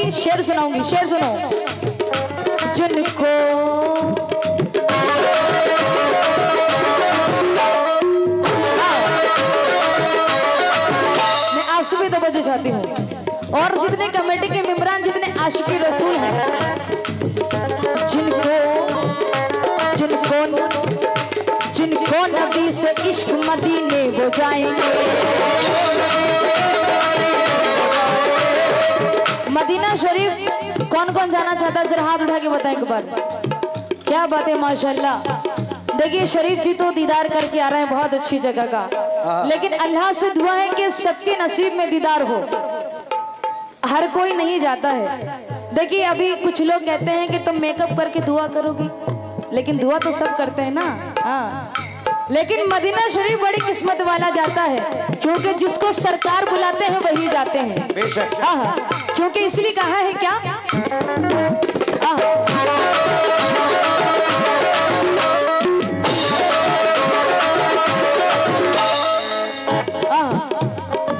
सुनाऊंगी, शेर सुनाऊंगी, शेर सुनो। जिनको मैं आपसे भी तवज्जो चाहती हूँ, और जितने कमेटी के मेंबरान, जितने आशिकी रसूल हैं, जिनको जिनको जिनको नबी से इश्क मदीने वो जाएंगे। मदीना शरीफ कौन कौन जाना चाहता है, जरा हाथ उठा के बताएं एक बार। क्या बात है, माशाल्लाह। देखिए शरीफ जी तो दीदार करके आ रहे हैं बहुत अच्छी जगह का, लेकिन अल्लाह से दुआ है कि सबके नसीब में दीदार हो। हर कोई नहीं जाता है। देखिए अभी कुछ लोग कहते हैं कि तुम मेकअप करके दुआ करोगी, लेकिन दुआ तो सब करते हैं ना। हाँ, लेकिन मदीना शरीफ बड़ी किस्मत वाला जाता है, क्योंकि जिसको सरकार बुलाते हैं वही जाते हैं। क्योंकि इसलिए कहा है क्या,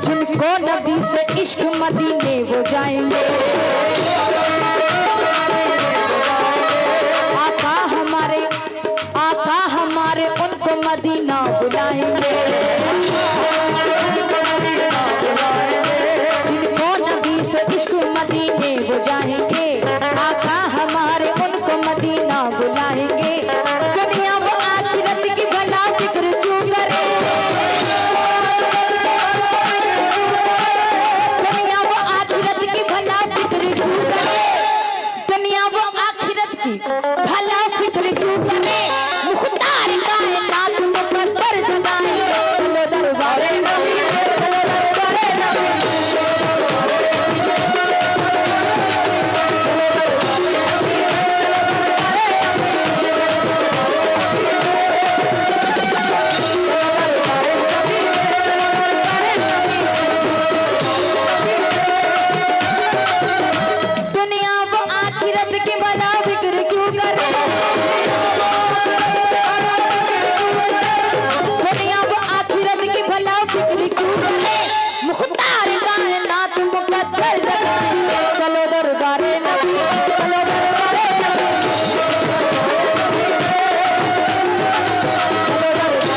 जिनको नबी से इश्क मदीने वो जाएंगे। आका हमारे उनको मदीना बुलाएंगे। जिनको नबी से इश्क मदीने वो जाएंगे, आका हमारे उनको मदीना बुलाएंगे। दुनिया वो आखिरत की भला फिक्र क्यों करे, दुनिया वो आखिरत की भला फिक्र क्यों करे, दुनिया वो आखिरत की भला फिक्र क्यों करे। मुख्तार कायनात मुकद्दर जगाएंगे। चलो दरबारे नबी, चलो दरबारे नबी, दुनिया वो आखिरत की भला फिक्र क्यों करे, दुनिया वो आखिरत की भला फिक्र क्यों करे। मुख्तार कायनात मुकद्दर जगाएंगे। चलो दरबारे नबी, चलो दरबारे नबी, चलो दरबारे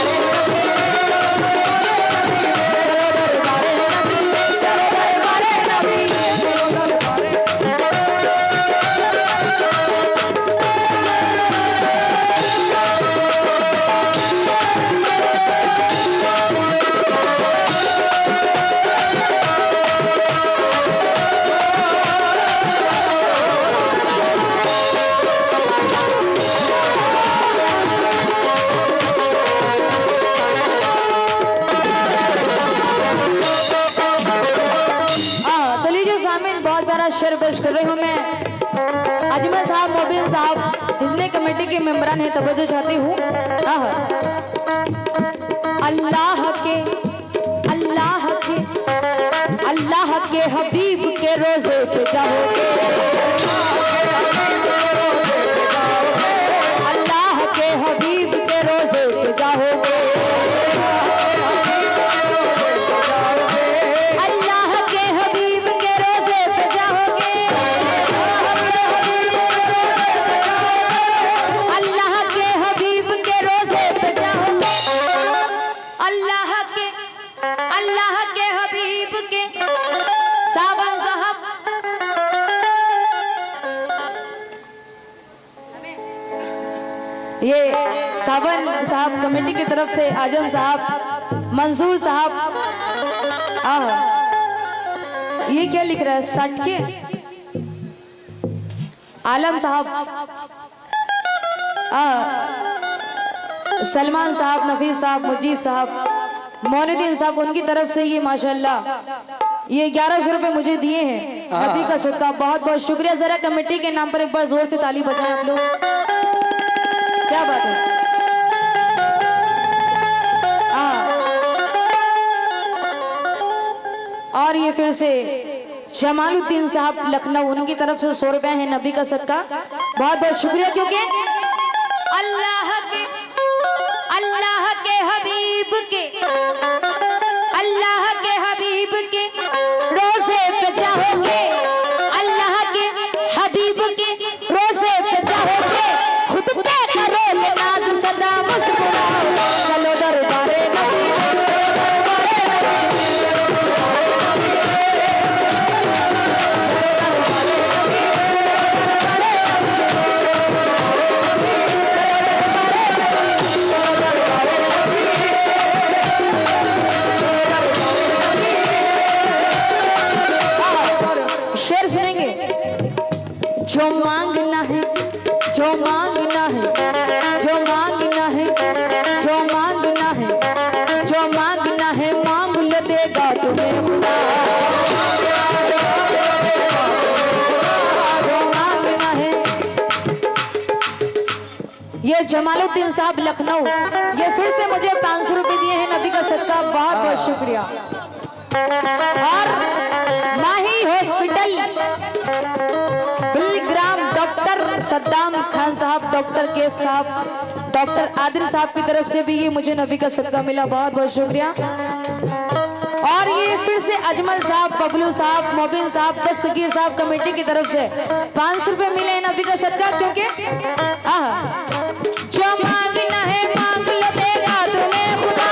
नबी, चलो दरबारे नबी, चलो दरबारे शेर पेश कर रही हूँ मैं। अजमल साहब, मोबिन साहब, जितने कमेटी के मेंबरान हैं, तवज्जो चाहती हूँ। अल्लाह के हबीब के रोजे पे जाओगे, अल्लाह के हबीब के रोजे पे जाओगे, अल्लाह के हबीब के। सावन साहब, ये सावन साहब कमेटी की तरफ से आजम साहब, मंसूर साहब, ये क्या लिख रहा है, सट के आलम साहब, सलमान साहब, नफीस साहब, मुजीब साहब, मोनुद्दीन साहब, उनकी तरफ से ये माशाल्लाह ये 1100 रुपए मुझे दिए हैं नबी का सदका। बहुत बहुत शुक्रिया। जरा कमेटी के नाम पर एक बार जोर से ताली बजाएं आप लोग। क्या बात है। और ये फिर से जमालुद्दीन साहब लखनऊ, उनकी तरफ से 100 रुपए है नबी का सदका। बहुत बहुत शुक्रिया। क्योंकि अल्लाह के हबीब के, अल्लाह के हबीब के रोजे पे जाओगे, अल्लाह सादुद्दीन साहब लखनऊ, ये फिर से मुझे 500 रुपए दिए हैं, नबी का सदका, बहुत बहुत शुक्रिया। और माही हॉस्पिटल बिलग्राम, डॉक्टर सद्दाम खान साहब, डॉक्टर केफ साहब, डॉक्टर आदिल साहब की तरफ से भी ये मुझे नबी का सदका मिला, बहुत बहुत शुक्रिया। और ये फिर से अजमल साहब, बबलू साहब, मोबिन साहब, दस्तगीर साहब कमेटी की तरफ से 500 रुपए मिले हैं नबी का सदका, क्योंकि जो मांगना है मांग लो, देगा तुम्हें खुदा,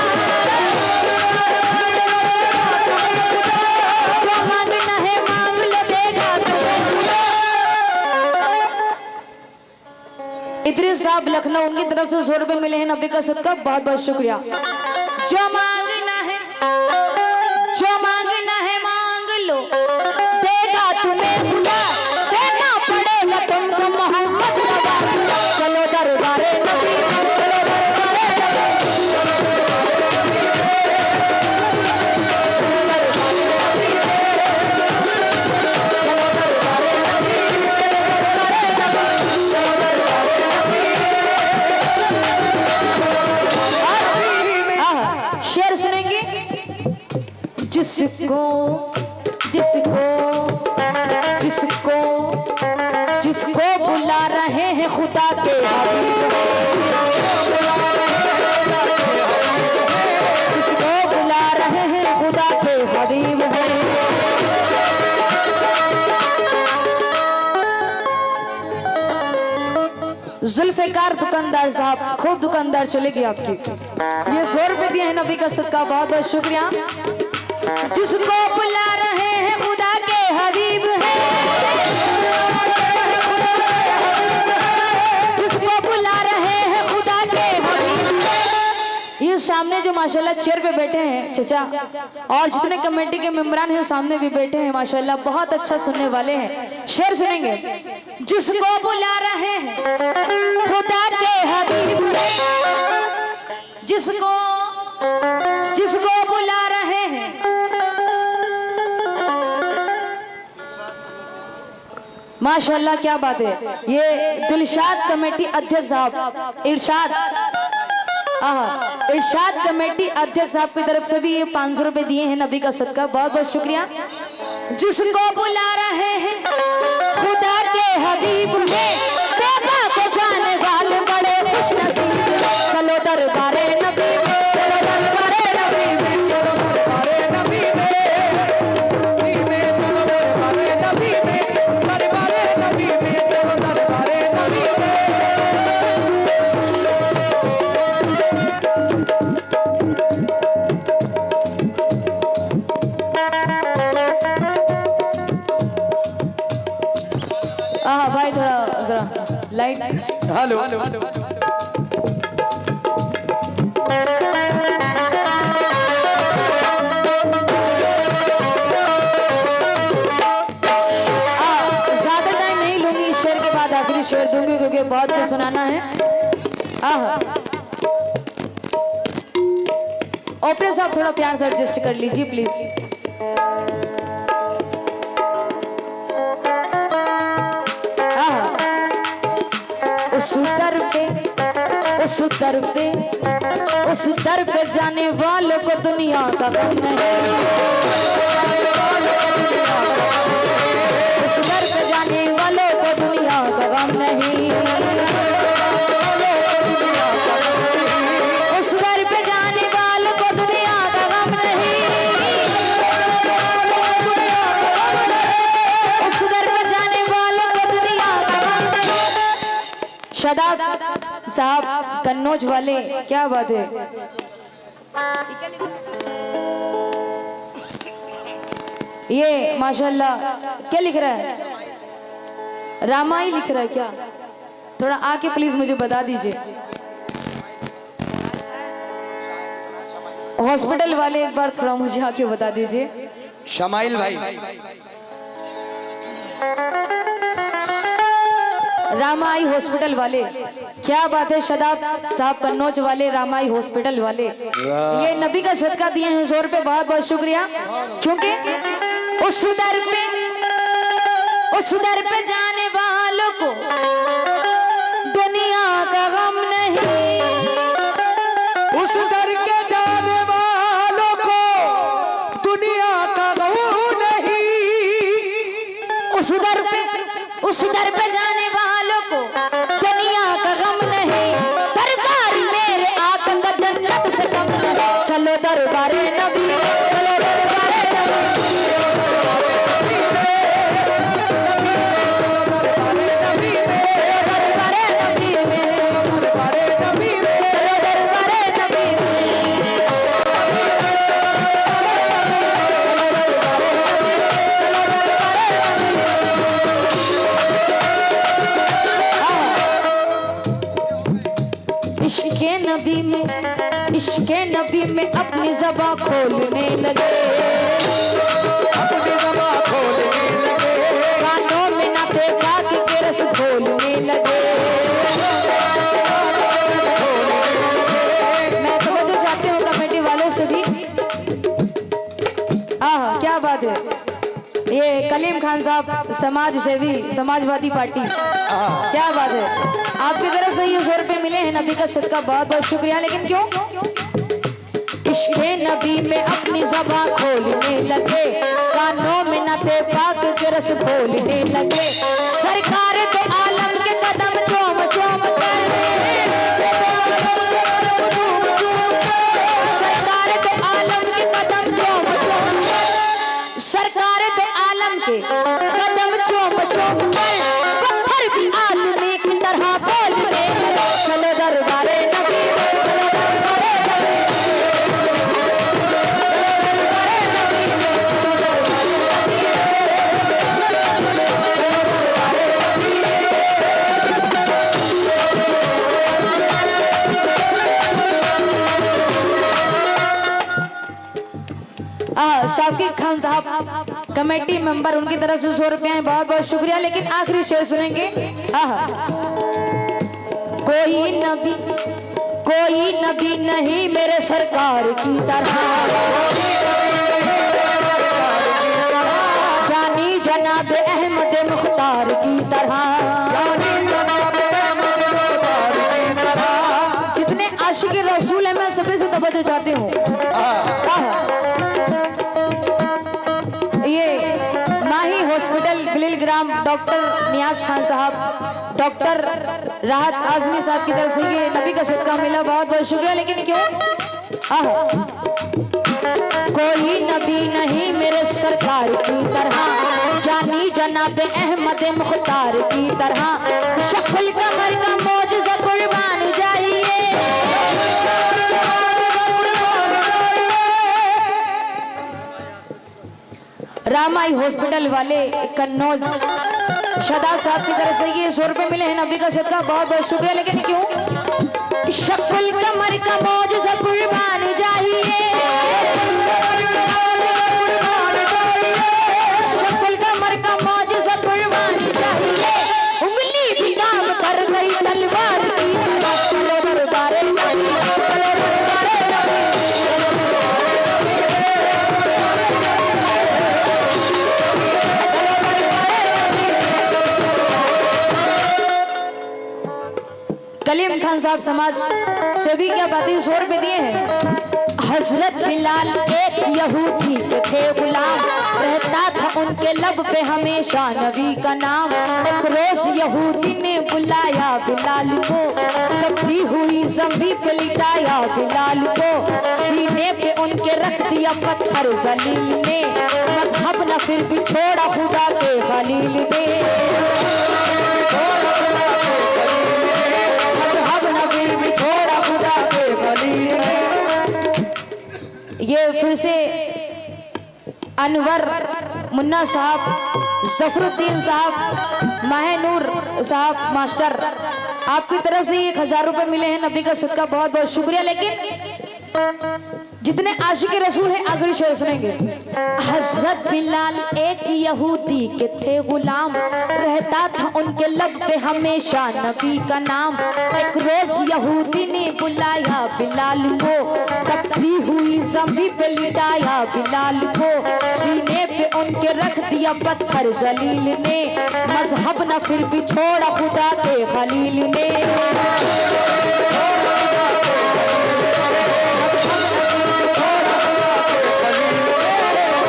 जो मांगना है मांग लो, देगा तुम्हें खुदा। इदरीस साहब लखनऊ, उनकी तरफ से 100 रुपए मिले हैं नबी का सदका, बहुत बहुत शुक्रिया। जो मांगना है, जो मांगना है मांग लो, देगा तुम्हें खुदा, देना पड़ेगा तुमको मोहम्मद नवाज। चलो दरबारे नबी, चलो दरबारे नबी, चलो दरबारे नबी। शेर सुनेंगे। जिसको जिसको जिसको जिसको बुला रहे हैं खुदा के हबीब, जिसको बुला रहे हैं खुदा के हबीब है। जुल्फिकार दुकानदार साहब, खूब दुकानदार चलेगी आपकी, ये 100 रुपए दिए हैं नबी का सदका, बहुत बहुत शुक्रिया। जिसको बुला रहे हैं खुदा के हबीब है, जिसको बुला रहे हैं खुदा के हबीब है। ये सामने जो माशाल्लाह चेयर पे बैठे हैं चचा, और जितने कमेटी के मेंबरान हैं सामने भी बैठे हैं माशाल्लाह, बहुत अच्छा सुनने वाले हैं। शेर सुनेंगे। जिसको बुला रहे हैं खुदा के हबीब है, जिसको जिसको बुला रहे हैं, माशाल्लाह क्या बात है। ये दिलशाद कमेटी अध्यक्ष साहब, इरशाद इरशाद कमेटी अध्यक्ष साहब की तरफ से भी ये 500 रुपए दिए हैं नबी का सदका, बहुत बहुत शुक्रिया। जिसको बुला रहे हैं खुदा के हबीब है, तौबा को जाने वाले बड़े खुश नसीब। चलो दरबारे नबी, चलो दरबारे नबी, दरबारे नबी, दरबारे नबी, दरबारे नबी, दरबारे नबी। भाई थोड़ा जरा लाइट। हेलो, ज्यादा टाइम नहीं लूंगी, इस शेर के बाद आखिरी शेर दूंगी क्योंकि बहुत कुछ सुनाना है। ऑपरेटर साहब थोड़ा प्यार से एडजस्ट कर लीजिए प्लीज। उस दर पे जाने वालों को दुनिया का गम नहीं, उस दर पे जाने वालों को दुनिया का गम नहीं, उस दर पे जाने वालों को दुनिया का गम नहीं, उस दर पे जाने वालों को दुनिया का गम नहीं। शादाब साहब कन्नौज वाले, क्या बात है। ये माशाल्लाह क्या लिख रहा है, रामाई लिख रहा है क्या? थोड़ा आके प्लीज मुझे बता दीजिए। हॉस्पिटल वाले एक बार थोड़ा मुझे आके बता दीजिए। शमाइल भाई, रामाई हॉस्पिटल वाले, क्या बात है। शदाब साहब कन्नौज वाले, रामाई हॉस्पिटल वाले, ये नबी का सदका दिए हैं 100 रुपए, बहुत बहुत शुक्रिया। क्योंकि उस दर पे जाने वालों को दुनिया का गम नहीं, उस दर पे जाने वालों को दुनिया का गम नहीं, दरबार मेरे आका का जन्नत से कम नहीं। चलो दरबारे नबी, चलो दरबारे नबी, इश्क़े नबी में अपनी ज़बां खोलने लगे, कानों में नाते पाक के रस घोलने लगे। मैं तवज्जो चाहती हूँ कमेटी वालों से भी। क्या बात है, ये कलीम खान साहब समाज सेवी, समाजवादी पार्टी, क्या बात है। आपकी तरफ से ये 100 रुपए मिले हैं, नबी का सदका, बहुत बहुत शुक्रिया। लेकिन क्यों? इश्क़े नबी में अपनी ज़बां खोलने लगे, कानों में नाते पाक के रस घोलने लगे। सरकार तो आलम के कदम चूम चूम कर, सरकार तो आलम के कदम चूम चूम कर, सरकार तो आलम के कदम चूम चूम कर, पत्थर भी आदमी की तरह बोलने लगे। चलो दरबारे नबी, चलो दरबारे नबी, साकिब खान साहब कमेटी मेंबर, उनकी तरफ से 100 रुपए हैं, बहुत बहुत शुक्रिया। लेकिन आखिरी शेर सुनेंगे। कोई नबी नहीं मेरे सरकार की तरह, यानी जनाब अहमद मुख्तार की तरह। जितने आशिक रसूल है, मैं सभी से तवज्जो चाहती हूँ। ये माही हॉस्पिटल बिलिलग्राम, डॉक्टर नियाज खान साहब, डॉक्टर राहत आजमी साहब की तरफ से ये नबी का सदका मिला, बहुत बहुत शुक्रिया। लेकिन क्यों? कोई नबी नहीं मेरे सरकार की तरह, यानी जनाब अहमद मुख्तार की तरह। शक्ल कमर का मौजज़ा कुर्बान जाइए, रामाई हॉस्पिटल वाले कन्नौज शदाब साहब की तरफ से ये 100 रुपए मिले हैं, नबी का सदका, बहुत बहुत शुक्रिया। लेकिन क्यों? शक्ल कमर का मौजज़ा कुर्बान जाइए, शक्ल कमर का मौजज़ा कुर्बान जाइए, उंगली भी काम कर गई तलवार की तरह। चलो दरबारे नबी, चलो दरबारे नबी, कलीम खान साहब समाज से भी क्या बात है, 100 रुपए दिए हैं। हजरत बिलाल एक यहूदी के थे गुलाम, रहता था उनके लब पे हमेशा नबी का नाम। एक रोज यहूदी ने बुलाया बिलाल को, तब्दी हुई ज़मीं पे लिटाया बिलाल को, सीने पे उनके रख दिया पत्थर जलील ने, मजहब न फिर भी छोड़ा खुदा के खलील ने, ये फिर से अनवर मुन्ना साहब, जफरुद्दीन साहब, माहनूर साहब मास्टर, आपकी तरफ से 1000 रुपए मिले हैं, नबी का सदका, बहुत बहुत शुक्रिया। लेकिन जितने आशिक रसूल हैं आखिरी शेर सुनेंगे। हजरत बिलाल एक यहूदी के थे गुलाम, रहता था उनके लब पे हमेशा नबी का नाम। एक रोज यहूदी ने बुलाया बिलाल को, तब्दी हुई ज़मीं पे लिटाया बिलाल को, सीने पे उनके रख दिया पत्थर जलील ने, मजहब न फिर भी छोड़ा खुदा के खलील ने।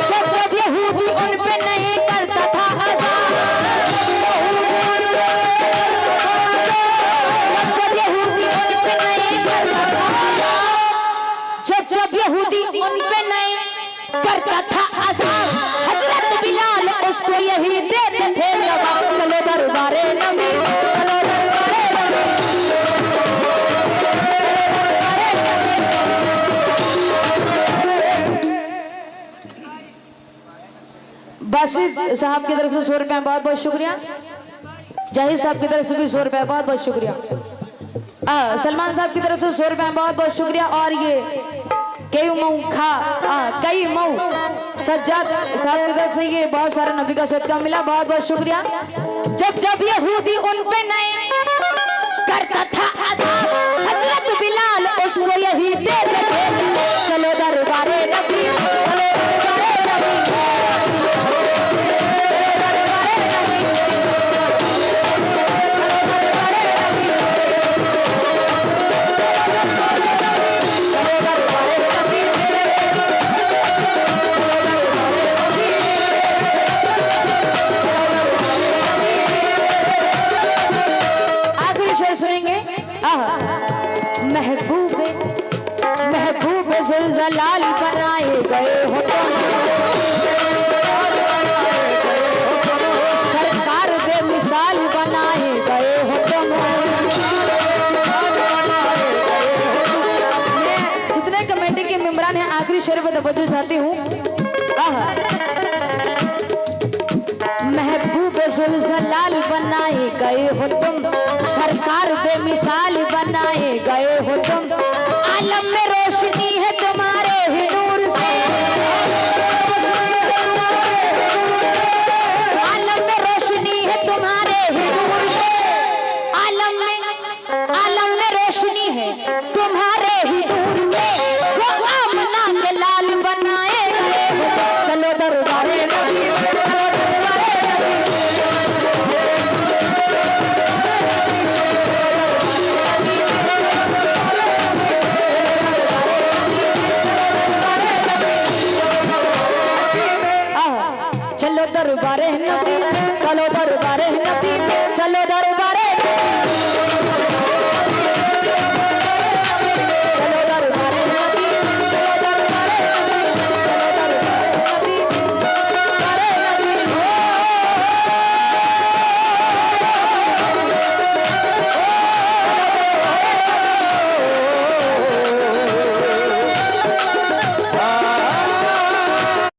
जब यहूदी उन पे नहीं करता था अज़ा, जब यहूदी उन पे नहीं करता था अज़ाब, हजरत बिलाल उसको यही देते थे जवाब। चलो दरबारे नबी, चलो दरबारे नबी, बासित साहब की तरफ से 100 रुपया बहुत बहुत शुक्रिया। जाहिद साहब की तरफ से भी 100 रुपया बहुत बहुत शुक्रिया। सलमान साहब की तरफ से 100 रुपया बहुत बहुत शुक्रिया। और ये कई मऊ सज्जाद साहब की तरफ से ये बहुत सारा नबी का सदका मिला, बहुत बहुत शुक्रिया। जब जब यहूदी उन पे नहीं करता था अज़ाब, हजरत बिलाल उसको यही देते थे। चलो दरबारे नबी, चलो दरबारे नबी, महबूब ज़ुल्ज़लाल बनाए गए हो तुम, सरकार बेमिसाल बनाए गए हो तुम। मैं जितने कमेटी के मेंबरान हैं आखिरी शेर पर तवज्जो चाहती हूँ। महबूब ज़ुल्ज़लाल बनाए गए हो तुम, सरकार बेमिसाल बनाए गए हो तुम। आलम में